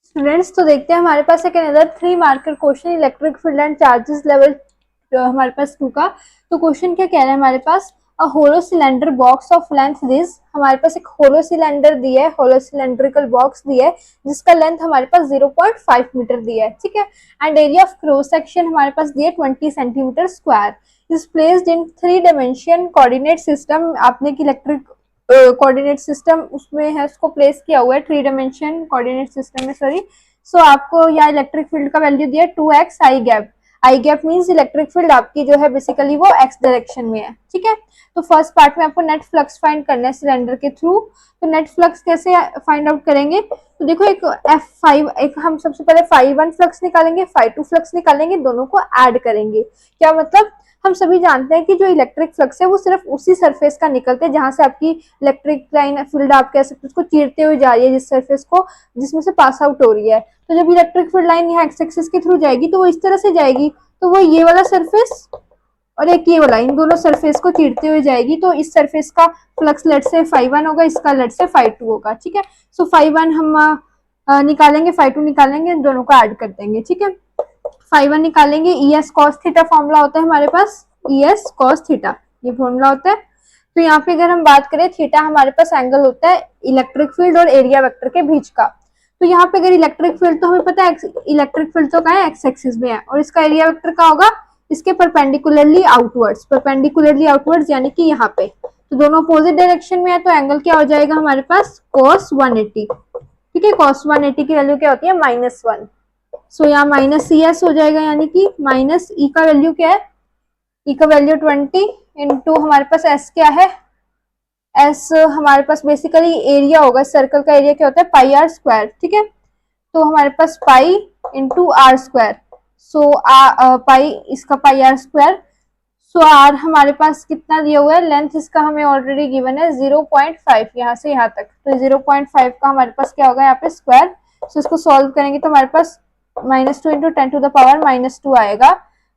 Students तो देखते हैं हमारे पास एक another 3 marker question electric field and charges level हमारे पास 2 का। तो क्वेश्चन क्या कह रहा है हमारे पास, a hollow cylinder box of length this, हमारे पास एक होलो सिलेंडर दिया है, होलो सिलेंड्रिकल बॉक्स दिया है जिसका लेंथ हमारे पास 0.5 मीटर दिया है, ठीक है। And area of cross section हमारे पास दिया है 20 centimetre square, is placed in 3 dimension coordinate system. आपने की इलेक्ट्रिक कोऑर्डिनेट सिस्टम उसमें है, उसको प्लेस किया हुआ है 3 डायमेंशन कोऑर्डिनेट सिस्टम में, सॉरी। सो आपको यहाँ इलेक्ट्रिक फील्ड का वैल्यू दिया 2x आई गैप। आई गैप मीन्स इलेक्ट्रिक फील्ड आपकी जो है बेसिकली वो x डायरेक्शन में है, ठीक है। तो फर्स्ट पार्ट में आपको नेट फ्लक्स फाइंड करना है सिलेंडर के थ्रू। तो नेट फ्लक्स कैसे फाइंड आउट करेंगे, तो देखो एक F5, एक हम सबसे पहले phi1 फ्लक्स निकालेंगे, phi2 फ्लक्स निकालेंगे, दोनों को ऐड करेंगे। क्या मतलब, हम सभी जानते हैं कि जो इलेक्ट्रिक फ्लक्स है वो सिर्फ उसी सरफेस का निकलते हैं जहां से आपकी इलेक्ट्रिक लाइन फील्ड आप कह सकते हो उसको चीरते हुए जा रही है, जिस सरफेस को जिसमें से पास आउट हो रही है। तो जब इलेक्ट्रिक फील्ड लाइन यहाँ एक्स एक्सिस के थ्रू जाएगी तो वो इस तरह से जाएगी, तो वो ये वाला सरफेस और एक ये वाला, इन दोनों सरफेस को चीरते हुए जाएगी। तो इस सरफेस का फ्लक्स लेट से phi1 होगा, इसका लेट से phi2 होगा, ठीक है। सो phi1 हम निकालेंगे, phi2 निकालेंगे, इन दोनों को ऐड कर देंगे, ठीक है। phi1 निकालेंगे, ES cos थीटा फॉर्मूला होता है हमारे पास, ES cos थीटा ये फॉर्मूला होता है। तो यहाँ पे अगर हम बात करें, थीटा हमारे पास एंगल होता है इलेक्ट्रिक फील्ड और एरिया वेक्टर के बीच का। तो यहाँ पे अगर इलेक्ट्रिक फील्ड, तो हमें पता है इलेक्ट्रिक फील्ड तो कहाँ है, एक्स एक्सिस में है, और इसका एरिया वेक्टर का होगा इसके परपेंडिकुलरली आउटवर्ड्स, परपेंडिकुलरली आउटवर्ड्स यानी कि यहाँ पे। तो दोनों अपोजिट डायरेक्शन में है, तो एंगल क्या हो जाएगा हमारे पास cos 180, ठीक है। cos 180 की वैल्यू क्या होती है, -1। सो यहाँ माइनस CS हो जाएगा, यानी कि माइनस E का वैल्यू क्या है, E का वैल्यू 20 इंटू हमारे पास S क्या है, S हमारे पास बेसिकली एरिया होगा, सर्कल का एरिया क्या होता है पाई आर स्क्वायर, ठीक है। तो हमारे पास पाई इंटू आर स्क्वायर, सो पाई इसका पाई आर स्क्वायर। सो आर हमारे पास कितना दिया हुआ है, लेंथ इसका हमें ऑलरेडी गिवन है 0.5, यहाँ से यहाँ तक। तो 0.5 का हमारे पास क्या होगा यहाँ पे स्क्वायर। सो इसको सॉल्व करेंगे तो हमारे पास -2 इंटू 10 टू द पावर -2 आएगा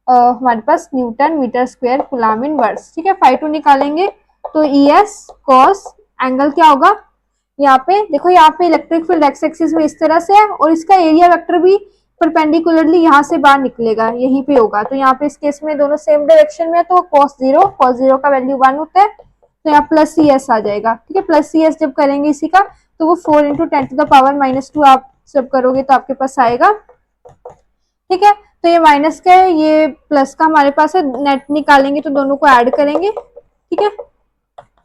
हमारे पास newton metre square coulomb inverse, ठीक है। phi2 निकालेंगे तो ES cos एंगल क्या होगा, यहाँ पे देखो, यहाँ पे इलेक्ट्रिक फील्ड एक्स एक्सिस में इस तरह से है और इसका एरिया वेक्टर भी परपेंडिकुलरली यहाँ से बाहर निकलेगा, यहीं पे होगा। तो यहाँ पे इस केस में दोनों सेम डायरेक्शन में है, तो cos 0 का वैल्यू 1 होता है, तो यहाँ प्लस CS आ जाएगा, ठीक है। प्लस CS जब करेंगे इसी का, तो वो 4 इंटू 10 टू द पावर -2 आप सब करोगे तो आपके पास आएगा, ठीक है। तो ये माइनस का है, ये प्लस का हमारे पास है, नेट निकालेंगे तो दोनों को ऐड करेंगे, ठीक है।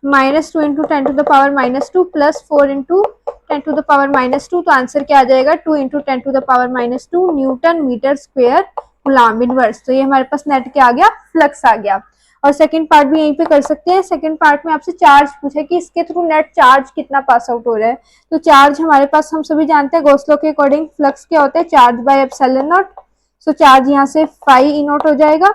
-2 into 10 to the power -2 plus 4 into 10 to the power -2, तो आंसर क्या आ जाएगा 2 into 10 to the power -2 newton metre square coulomb inverse. तो ये हमारे पास नेट क्या आ गया, फ्लक्स आ गया। और सेकंड पार्ट भी यहीं पे कर सकते हैं। सेकंड पार्ट में आपसे चार्ज पूछे कि इसके थ्रू नेट चार्ज कितना पास आउट हो रहा है। तो चार्ज हमारे पास हम सभी जानते हैं गॉस लॉ के अकॉर्डिंग फ्लक्स क्या होता है, charge by epsilon not. So charge यहाँ से फाई ई नॉट हो जाएगा,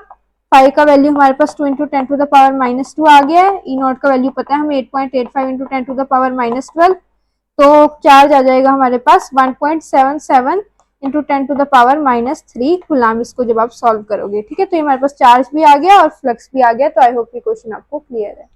फाई का वैल्यू हमारे पास 2 इंटू 10 टू द पावर -2 आ गया है, ई नॉट का वैल्यू पता है हमें 8.85 इंटू 10 टू द पावर -12। तो चार्ज आ जाएगा हमारे पास 1.77 into 10 to the power -3 coulomb, इसको जब आप सॉल्व करोगे, ठीक है। तो ये हमारे पास चार्ज भी आ गया और फ्लक्स भी आ गया। तो आई होप ये क्वेश्चन आपको क्लियर है।